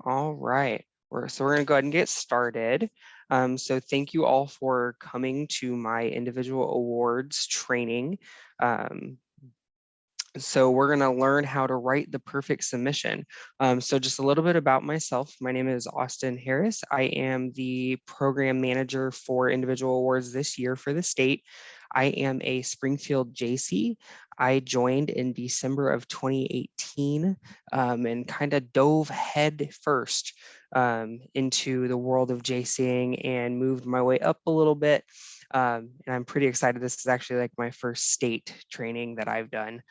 All right. So we're going to go ahead and get started. So thank you all for coming to my individual awards training. So we're going to learn how to write the perfect submission. So just a little bit about myself. My name is Austin Harris. I am the program manager for individual awards this year for the state. I am a Springfield JC. I joined in December of 2018 and kind of dove head first into the world of JCing and moved my way up a little bit. And I'm pretty excited. This is actually like my first state training that I've done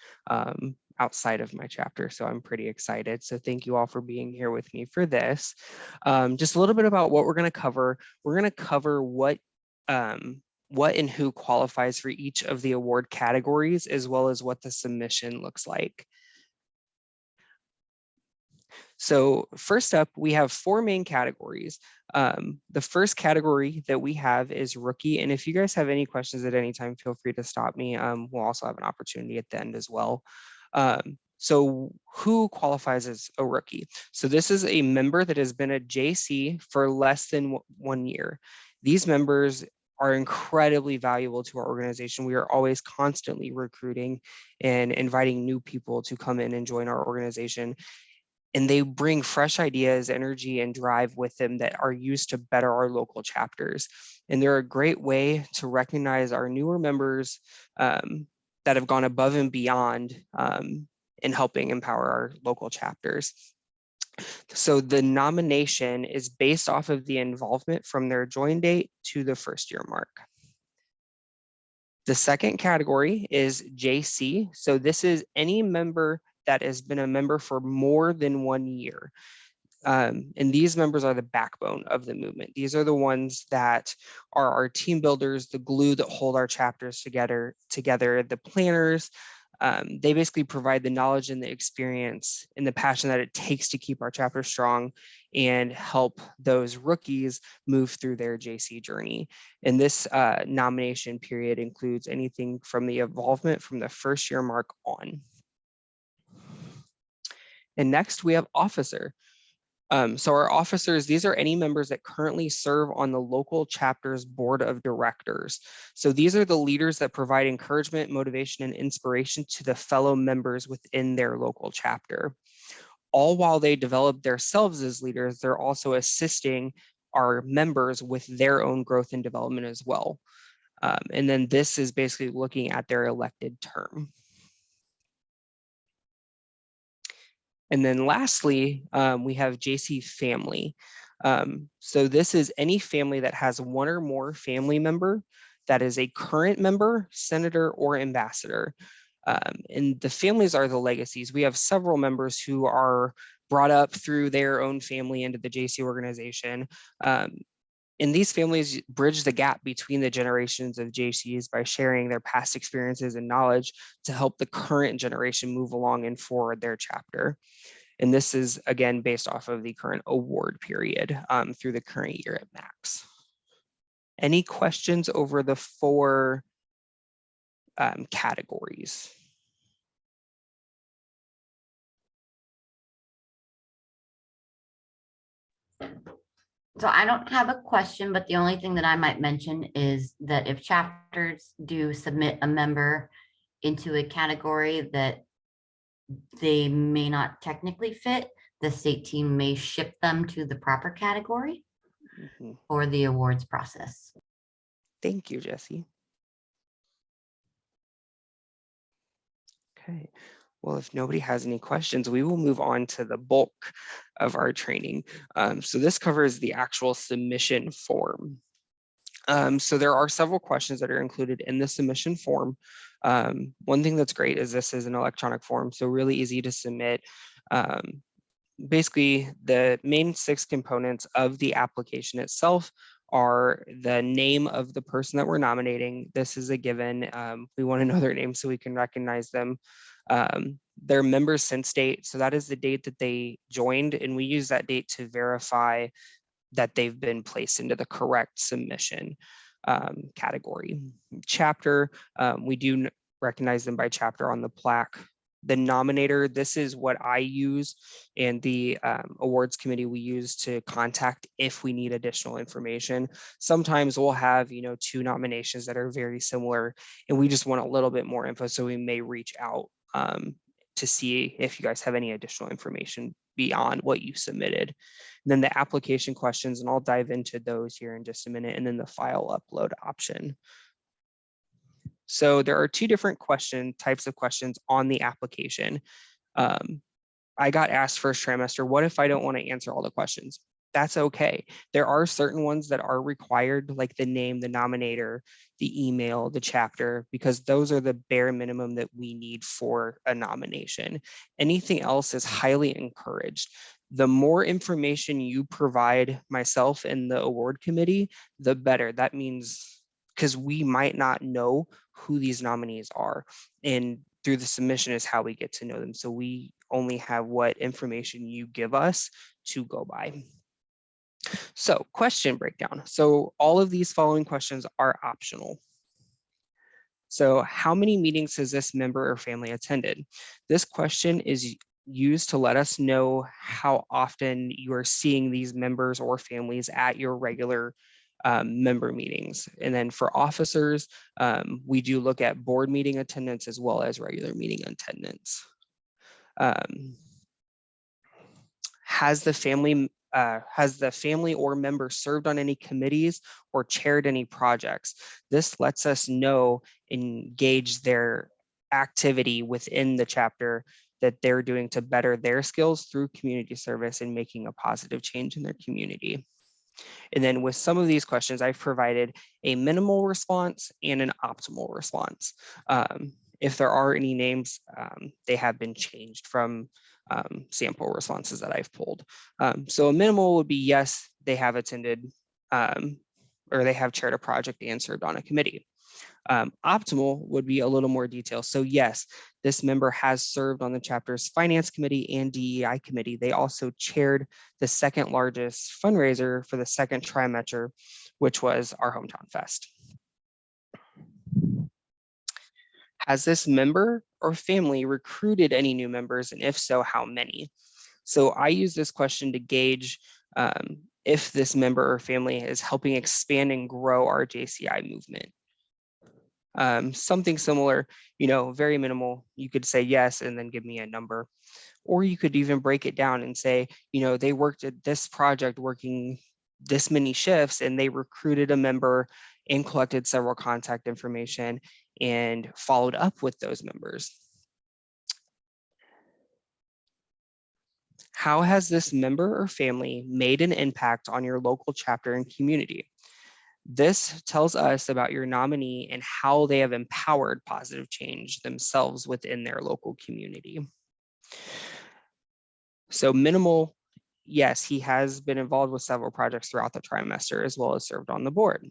outside of my chapter. So I'm pretty excited. So thank you all for being here with me for this. Just a little bit about what we're going to cover. We're going to cover what and who qualifies for each of the award categories, as well as what the submission looks like. So first up, we have four main categories. The first category that we have is rookie. And if you guys have any questions at any time, feel free to stop me. We'll also have an opportunity at the end as well. So who qualifies as a rookie? So this is a member that has been a JC for less than 1 year. These members are incredibly valuable to our organization. We are always constantly recruiting and inviting new people to come in and join our organization. And they bring fresh ideas, energy, and drive with them that are used to better our local chapters. And they're a great way to recognize our newer members that have gone above and beyond in helping empower our local chapters. So the nomination is based off of the involvement from their join date to the first year mark. The second category is JC. So this is any member that has been a member for more than 1 year. And these members are the backbone of the movement. These are the ones that are our team builders, the glue that hold our chapters together, the planners. They basically provide the knowledge and the experience and the passion that it takes to keep our chapter strong and help those rookies move through their JC journey. And this nomination period includes anything from the involvement from the first year mark on. And next we have officer. So our officers, these are any members that currently serve on the local chapter's board of directors. So these are the leaders that provide encouragement, motivation, and inspiration to the fellow members within their local chapter. All while they develop themselves as leaders, they're also assisting our members with their own growth and development as well. And then this is basically looking at their elected term. And then lastly, we have JC family. So this is any family that has one or more family member that is a current member, senator, or ambassador. And the families are the legacies. We have several members who are brought up through their own family into the JC organization. And these families bridge the gap between the generations of JCs by sharing their past experiences and knowledge to help the current generation move along and forward their chapter. And this is, again, based off of the current award period through the current year at max. Any questions over the four categories? So I don't have a question, but the only thing that I might mention is that if chapters do submit a member into a category that they may not technically fit, the state team may ship them to the proper category for the awards process. Thank you, Jesse. Okay. Well, if nobody has any questions, we will move on to the bulk of our training. So this covers the actual submission form. So there are several questions that are included in the submission form. One thing that's great is this is an electronic form, so really easy to submit. Basically, the main 6 components of the application itself are the name of the person that we're nominating. This is a given. We want to know their name so we can recognize them. Their member since date, so that is the date that they joined, and we use that date to verify that they've been placed into the correct submission category. Chapter, we do recognize them by chapter on the plaque The nominator, this is what I use and the awards committee we use to contact if we need additional information. Sometimes we'll have, you know, 2 nominations that are very similar and we just want a little bit more info. So we may reach out to see if you guys have any additional information beyond what you submitted. And then the application questions, and I'll dive into those here in just a minute, and then the file upload option. So there are 2 different types of questions on the application. I got asked first trimester, what if I don't want to answer all the questions? That's okay. There are certain ones that are required, like the name, the nominator, the email, the chapter, because those are the bare minimum that we need for a nomination. Anything else is highly encouraged. The more information you provide myself and the award committee, the better. That means, because we might not know who these nominees are, and through the submission is how we get to know them. So we only have what information you give us to go by. So question breakdown. So all of these following questions are optional. So how many meetings has this member or family attended? This question is used to let us know how often you are seeing these members or families at your regular member meetings. And then for officers, we do look at board meeting attendance as well as regular meeting attendance. Has the family or member served on any committees or chaired any projects? This lets us know and gauge their activity within the chapter that they're doing to better their skills through community service and making a positive change in their community. And then with some of these questions, I've provided a minimal response and an optimal response. If there are any names, they have been changed from sample responses that I've pulled. So a minimal would be yes, they have attended or they have chaired a project and served on a committee. Optimal would be a little more detail. So yes, this member has served on the chapter's finance committee and DEI committee. They also chaired the second largest fundraiser for the second trimester, which was our Hometown Fest. Has this member or family recruited any new members? And if so, how many? So I use this question to gauge if this member or family is helping expand and grow our JCI movement. Something similar, you know, very minimal. You could say yes and then give me a number. Or you could even break it down and say, you know, they worked at this project working this many shifts and they recruited a member and collected several contact information and followed up with those members. How has this member or family made an impact on your local chapter and community? This tells us about your nominee and how they have empowered positive change themselves within their local community. So minimal, yes, he has been involved with several projects throughout the trimester as well as served on the board.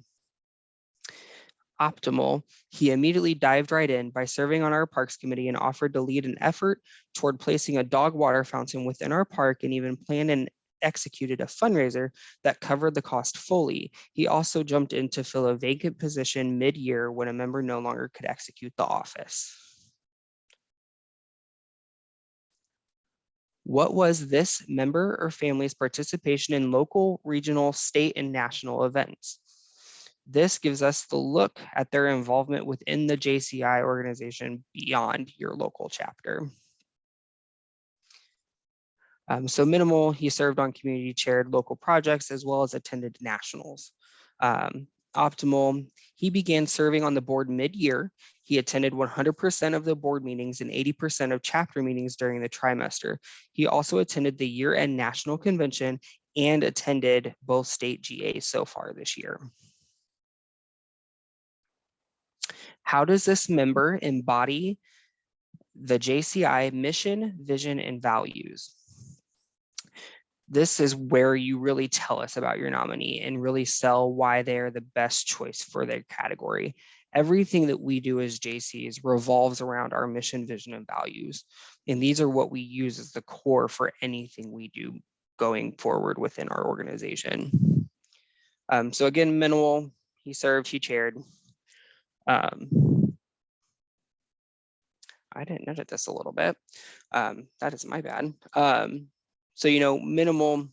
Optimal, he immediately dived right in by serving on our parks committee and offered to lead an effort toward placing a dog water fountain within our park and even planned and executed a fundraiser that covered the cost fully. He also jumped in to fill a vacant position mid-year when a member no longer could execute the office. What was this member or family's participation in local, regional, state, and national events? This gives us the look at their involvement within the JCI organization beyond your local chapter. So minimal, he served on community chaired local projects as well as attended nationals. Optimal, he began serving on the board mid-year. He attended 100% of the board meetings and 80% of chapter meetings during the trimester. He also attended the year-end national convention and attended both state GAs so far this year. How does this member embody the JCI mission, vision, and values? This is where you really tell us about your nominee and really sell why they're the best choice for their category. Everything that we do as JCs revolves around our mission, vision, and values. And these are what we use as the core for anything we do going forward within our organization. So again, minimal, he served, he chaired. I didn't edit this a little bit. That is my bad. So, minimal,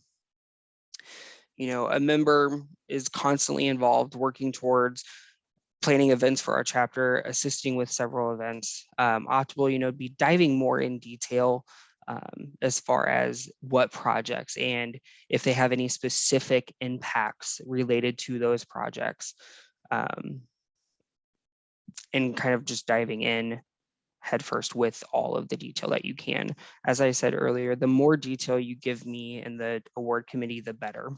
a member is constantly involved working towards planning events for our chapter, assisting with several events. Optimal, be diving more in detail as far as what projects and if they have any specific impacts related to those projects. And kind of just diving in headfirst with all of the detail that you can. As I said earlier, the more detail you give me and the award committee, the better.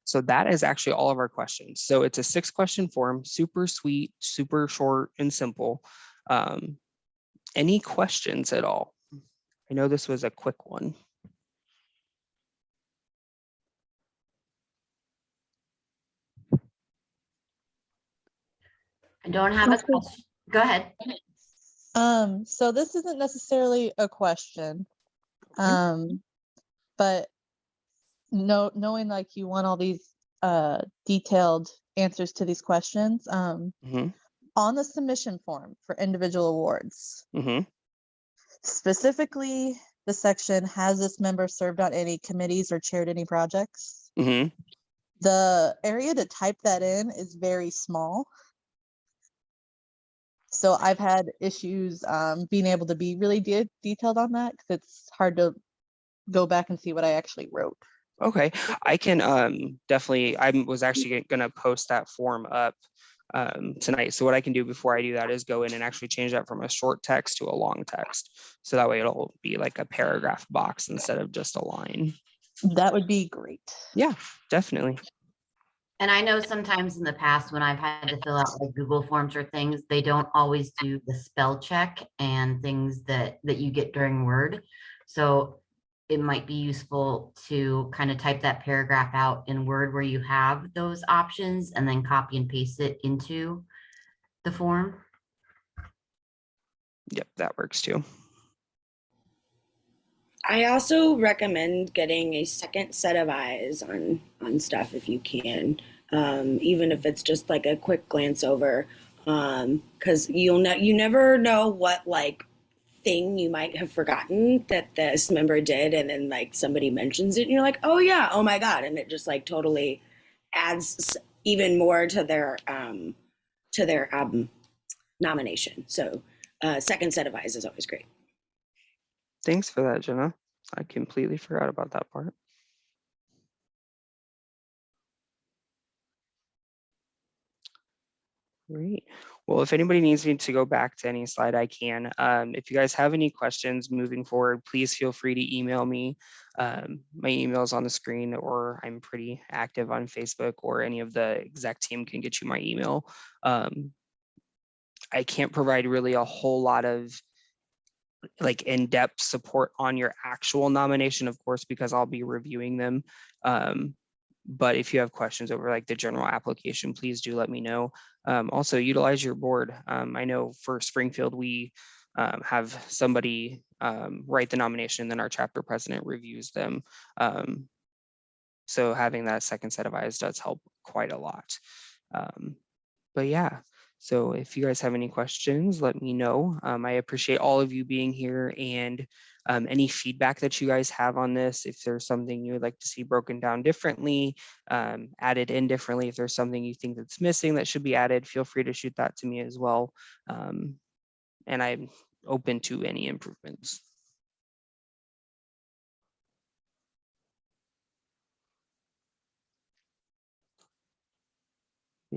So that is actually all of our questions. So it's a 6-question form, super sweet, super short and simple. Any questions at all? I know this was a quick one. I don't have a question. Go ahead. So this isn't necessarily a question, but knowing like you want all these detailed answers to these questions, on the submission form for individual awards, specifically the section, has this member served on any committees or chaired any projects? The area to type that in is very small. So I've had issues being able to be really detailed on that because it's hard to go back and see what I actually wrote. Okay, I can definitely, I was actually gonna post that form up tonight. So what I can do before I do that is go in and actually change that from a short text to a long text. So that way it'll be like a paragraph box instead of just a line. That would be great. Yeah, definitely. And I know sometimes in the past when I've had to fill out like Google Forms or things, they don't always do the spell check and things that you get during Word. So it might be useful to kind of type that paragraph out in Word where you have those options and then copy and paste it into the form. Yep, that works too. I also recommend getting a second set of eyes on stuff if you can, even if it's just like a quick glance over, because you never know what like thing you might have forgotten that this member did, and then like somebody mentions it and you're like, oh yeah, oh my god, and it just like totally adds even more to their nomination. So second set of eyes is always great. Thanks for that, Jenna. I completely forgot about that part. Great. Well, if anybody needs me to go back to any slide, I can. If you guys have any questions moving forward, please feel free to email me. My email is on the screen, or I'm pretty active on Facebook, or any of the exec team can get you my email. I can't provide really a whole lot of like in-depth support on your actual nomination, of course, because I'll be reviewing them. But if you have questions over like the general application, please do let me know. Also utilize your board. I know for Springfield, we have somebody write the nomination, then our chapter president reviews them. So having that second set of eyes does help quite a lot. But yeah, so if you guys have any questions, let me know. I appreciate all of you being here, and any feedback that you guys have on this. If there's something you would like to see broken down differently, added in differently, if there's something you think that's missing that should be added, feel free to shoot that to me as well. And I'm open to any improvements.